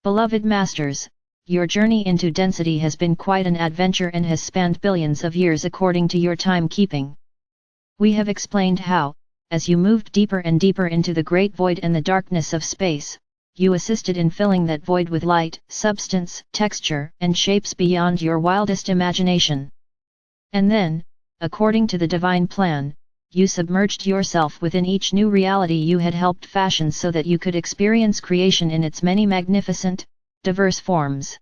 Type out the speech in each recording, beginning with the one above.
Beloved Masters, your journey into density has been quite an adventure and has spanned billions of years according to your timekeeping. We have explained how, as you moved deeper and deeper into the great void and the darkness of space, you assisted in filling that void with light, substance, texture, and shapes beyond your wildest imagination. And then, according to the divine plan, you submerged yourself within each new reality you had helped fashion so that you could experience creation in its many magnificent, diverse forms.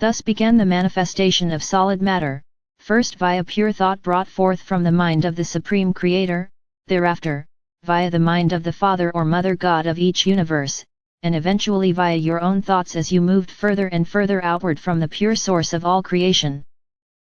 Thus began the manifestation of solid matter, first via pure thought brought forth from the mind of the Supreme Creator, thereafter, via the mind of the Father or Mother God of each universe, and eventually via your own thoughts as you moved further and further outward from the pure source of all creation.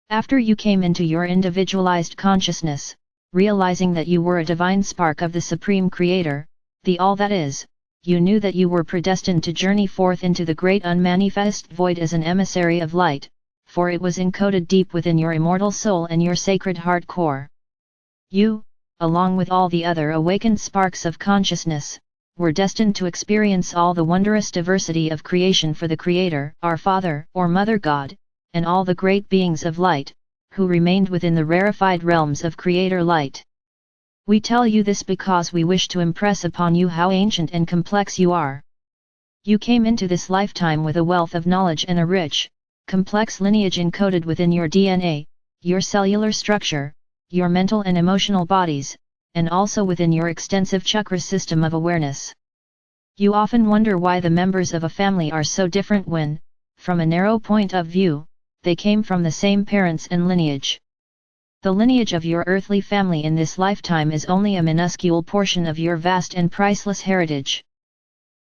After you came into your individualized consciousness, realizing that you were a divine spark of the Supreme Creator, the All That Is, you knew that you were predestined to journey forth into the great unmanifest void as an emissary of light, for it was encoded deep within your immortal soul and your sacred heart core. You, along with all the other awakened sparks of consciousness, were destined to experience all the wondrous diversity of creation for the Creator, our Father or Mother God, and all the great beings of light, who remained within the rarefied realms of Creator light. We tell you this because we wish to impress upon you how ancient and complex you are. You came into this lifetime with a wealth of knowledge and a rich, complex lineage encoded within your DNA, your cellular structure, your mental and emotional bodies, and also within your extensive chakra system of awareness. You often wonder why the members of a family are so different when, from a narrow point of view, they came from the same parents and lineage. The lineage of your earthly family in this lifetime is only a minuscule portion of your vast and priceless heritage.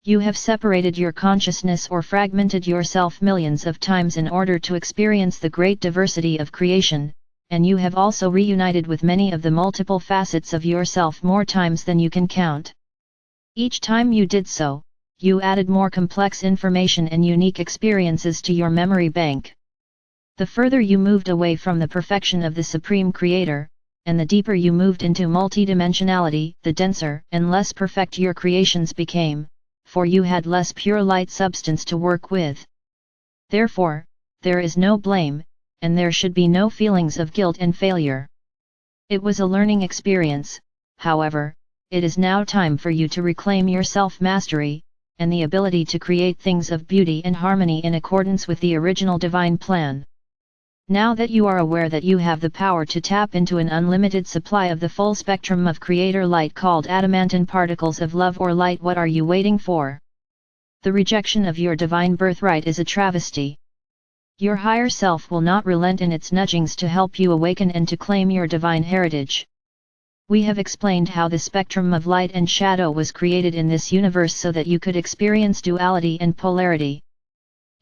You have separated your consciousness or fragmented yourself millions of times in order to experience the great diversity of creation, and you have also reunited with many of the multiple facets of yourself more times than you can count. Each time you did so, you added more complex information and unique experiences to your memory bank. The further you moved away from the perfection of the Supreme Creator, and the deeper you moved into multidimensionality, the denser and less perfect your creations became, for you had less pure light substance to work with. Therefore, there is no blame, and there should be no feelings of guilt and failure. It was a learning experience, however, it is now time for you to reclaim your self-mastery, and the ability to create things of beauty and harmony in accordance with the original divine plan. Now that you are aware that you have the power to tap into an unlimited supply of the full spectrum of Creator light called adamantine particles of love or light, what are you waiting for? The rejection of your divine birthright is a travesty. Your higher self will not relent in its nudgings to help you awaken and to claim your divine heritage. We have explained how the spectrum of light and shadow was created in this universe so that you could experience duality and polarity.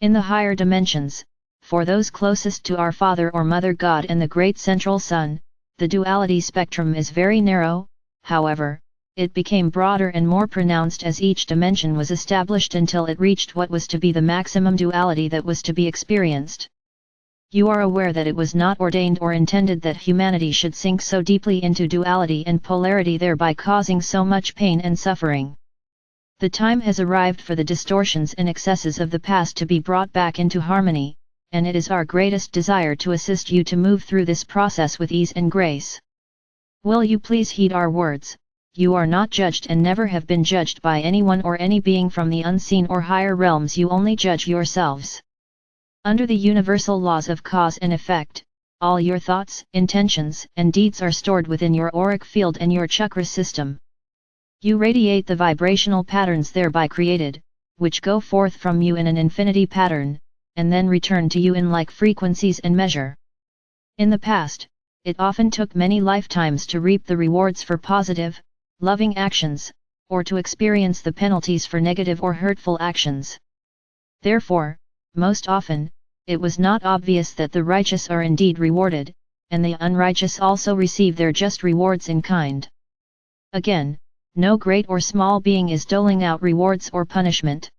In the higher dimensions, for those closest to our Father or Mother God and the Great Central Sun, the duality spectrum is very narrow. However, it became broader and more pronounced as each dimension was established until it reached what was to be the maximum duality that was to be experienced. You are aware that it was not ordained or intended that humanity should sink so deeply into duality and polarity, thereby causing so much pain and suffering. The time has arrived for the distortions and excesses of the past to be brought back into harmony, and it is our greatest desire to assist you to move through this process with ease and grace. Will you please heed our words? You are not judged and never have been judged by anyone or any being from the unseen or higher realms. You only judge yourselves. Under the universal laws of cause and effect, all your thoughts, intentions, and deeds are stored within your auric field and your chakra system. You radiate the vibrational patterns thereby created, which go forth from you in an infinity pattern, and then return to you in like frequencies and measure. In the past, it often took many lifetimes to reap the rewards for positive, loving actions, or to experience the penalties for negative or hurtful actions. Therefore, most often, it was not obvious that the righteous are indeed rewarded, and the unrighteous also receive their just rewards in kind. Again, no great or small being is doling out rewards or punishment.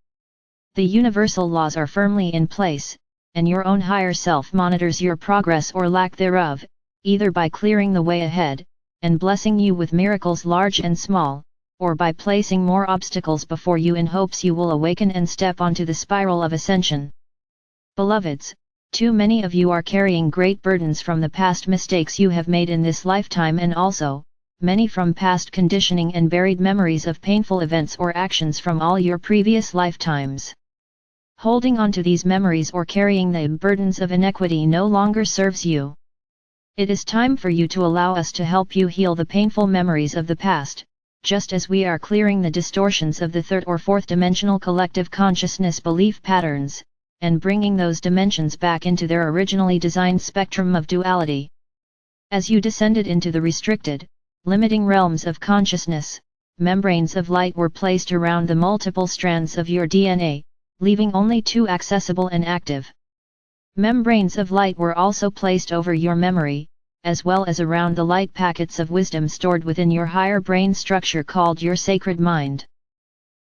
The universal laws are firmly in place, and your own higher self monitors your progress or lack thereof, either by clearing the way ahead, and blessing you with miracles large and small, or by placing more obstacles before you in hopes you will awaken and step onto the spiral of ascension. Beloveds, too many of you are carrying great burdens from the past mistakes you have made in this lifetime, and also, many from past conditioning and buried memories of painful events or actions from all your previous lifetimes. Holding on to these memories or carrying the burdens of inequity no longer serves you. It is time for you to allow us to help you heal the painful memories of the past, just as we are clearing the distortions of the third or fourth dimensional collective consciousness belief patterns, and bringing those dimensions back into their originally designed spectrum of duality. As you descended into the restricted, limiting realms of consciousness, membranes of light were placed around the multiple strands of your DNA, leaving only two accessible and active. Membranes of light were also placed over your memory, as well as around the light packets of wisdom stored within your higher brain structure called your sacred mind.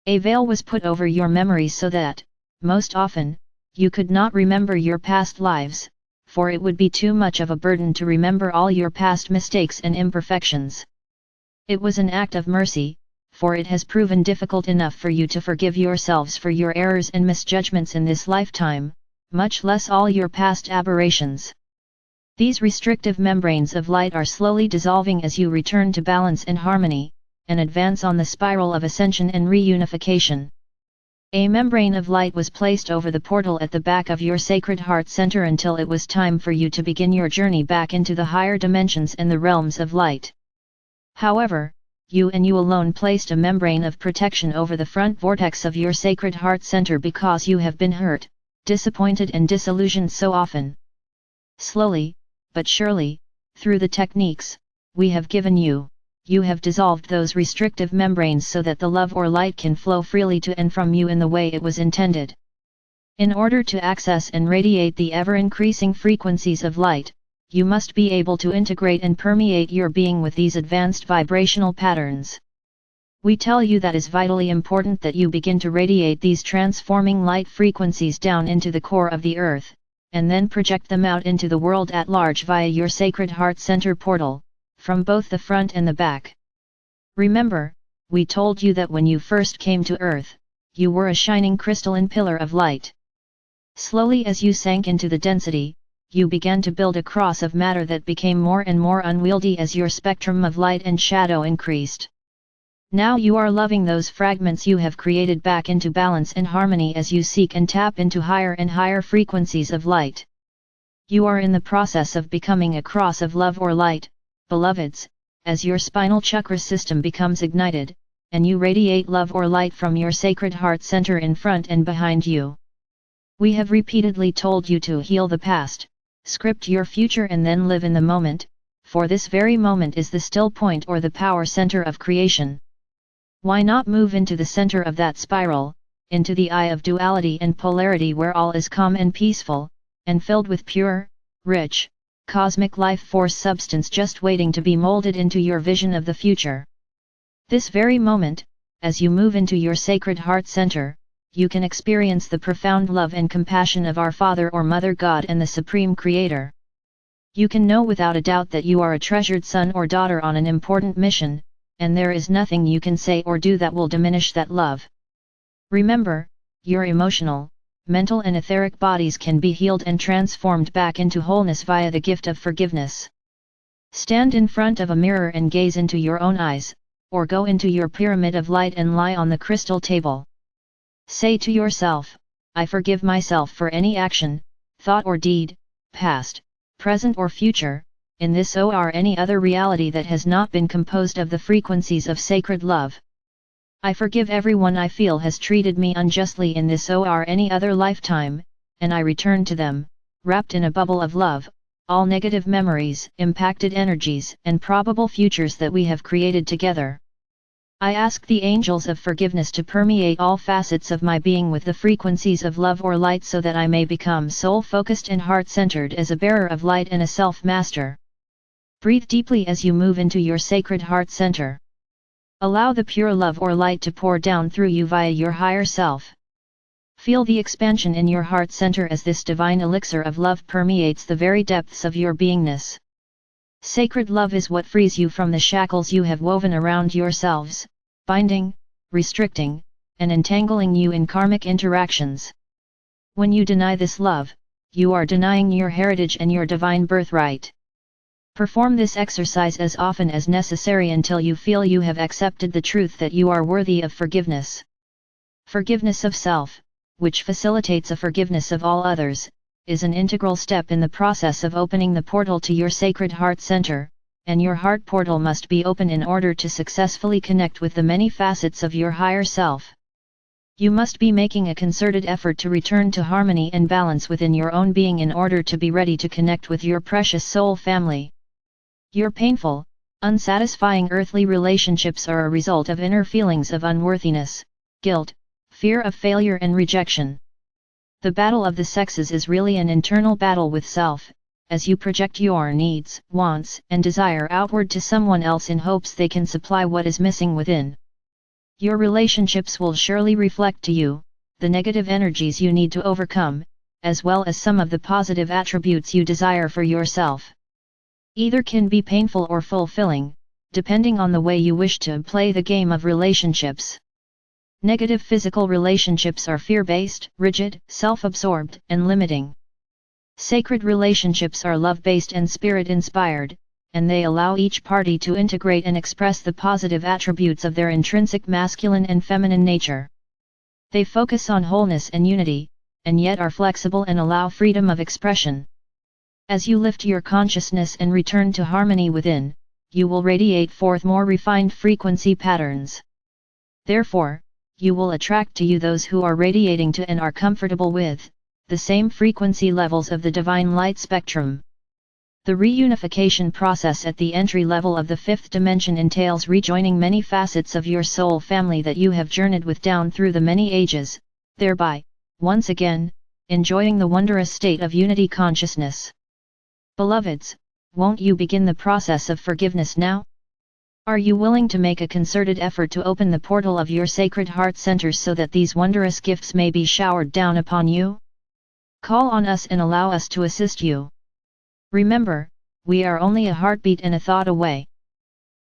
A veil was put over your memories so that, most often, you could not remember your past lives, for it would be too much of a burden to remember all your past mistakes and imperfections. It was an act of mercy, for it has proven difficult enough for you to forgive yourselves for your errors and misjudgments in this lifetime, much less all your past aberrations. These restrictive membranes of light are slowly dissolving as you return to balance and harmony, and advance on the spiral of ascension and reunification. A membrane of light was placed over the portal at the back of your sacred heart center until it was time for you to begin your journey back into the higher dimensions and the realms of light. However, you and you alone placed a membrane of protection over the front vortex of your sacred heart center because you have been hurt, disappointed and disillusioned so often. Slowly, but surely, through the techniques we have given you, you have dissolved those restrictive membranes so that the love or light can flow freely to and from you in the way it was intended. In order to access and radiate the ever-increasing frequencies of light, you must be able to integrate and permeate your being with these advanced vibrational patterns. We tell you that it is vitally important that you begin to radiate these transforming light frequencies down into the core of the earth, and then project them out into the world at large via your sacred heart center portal, from both the front and the back. Remember, we told you that when you first came to earth, you were a shining crystalline pillar of light. Slowly as you sank into the density, you began to build a cross of matter that became more and more unwieldy as your spectrum of light and shadow increased. Now you are loving those fragments you have created back into balance and harmony as you seek and tap into higher and higher frequencies of light. You are in the process of becoming a cross of love or light, beloveds, as your spinal chakra system becomes ignited, and you radiate love or light from your sacred heart center in front and behind you. We have repeatedly told you to heal the past, script your future and then live in the moment, for this very moment is the still point or the power center of creation. Why not move into the center of that spiral, into the eye of duality and polarity where all is calm and peaceful, and filled with pure, rich, cosmic life force substance just waiting to be molded into your vision of the future. This very moment, as you move into your sacred heart center, you can experience the profound love and compassion of our Father or Mother God and the Supreme Creator. You can know without a doubt that you are a treasured son or daughter on an important mission, and there is nothing you can say or do that will diminish that love. Remember, your emotional, mental and etheric bodies can be healed and transformed back into wholeness via the gift of forgiveness. Stand in front of a mirror and gaze into your own eyes, or go into your pyramid of light and lie on the crystal table. Say to yourself, I forgive myself for any action, thought or deed, past, present or future, in this or any other reality that has not been composed of the frequencies of sacred love. I forgive everyone I feel has treated me unjustly in this or any other lifetime, and I return to them, wrapped in a bubble of love, all negative memories, impacted energies and probable futures that we have created together. I ask the angels of forgiveness to permeate all facets of my being with the frequencies of love or light so that I may become soul-focused and heart-centered as a bearer of light and a self-master. Breathe deeply as you move into your sacred heart center. Allow the pure love or light to pour down through you via your higher self. Feel the expansion in your heart center as this divine elixir of love permeates the very depths of your beingness. Sacred love is what frees you from the shackles you have woven around yourselves, binding, restricting, and entangling you in karmic interactions. When you deny this love, you are denying your heritage and your divine birthright. Perform this exercise as often as necessary until you feel you have accepted the truth that you are worthy of forgiveness. Forgiveness of self, which facilitates a forgiveness of all others, is an integral step in the process of opening the portal to your sacred heart center, and your heart portal must be open in order to successfully connect with the many facets of your higher self. You must be making a concerted effort to return to harmony and balance within your own being in order to be ready to connect with your precious soul family. Your painful, unsatisfying earthly relationships are a result of inner feelings of unworthiness, guilt, fear of failure and rejection. The battle of the sexes is really an internal battle with self, as you project your needs, wants, and desire outward to someone else in hopes they can supply what is missing within. Your relationships will surely reflect to you the negative energies you need to overcome, as well as some of the positive attributes you desire for yourself. Either can be painful or fulfilling, depending on the way you wish to play the game of relationships. Negative physical relationships are fear-based, rigid, self-absorbed, and limiting. Sacred relationships are love-based and spirit-inspired, and they allow each party to integrate and express the positive attributes of their intrinsic masculine and feminine nature. They focus on wholeness and unity, and yet are flexible and allow freedom of expression. As you lift your consciousness and return to harmony within, you will radiate forth more refined frequency patterns. Therefore, you will attract to you those who are radiating to and are comfortable with the same frequency levels of the divine light spectrum. The reunification process at the entry level of the fifth dimension entails rejoining many facets of your soul family that you have journeyed with down through the many ages, thereby, once again, enjoying the wondrous state of unity consciousness. Beloveds, won't you begin the process of forgiveness now? Are you willing to make a concerted effort to open the portal of your sacred heart centers so that these wondrous gifts may be showered down upon you? Call on us and allow us to assist you. Remember, we are only a heartbeat and a thought away.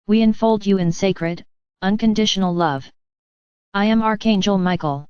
We enfold you in sacred, unconditional love. I am Archangel Michael.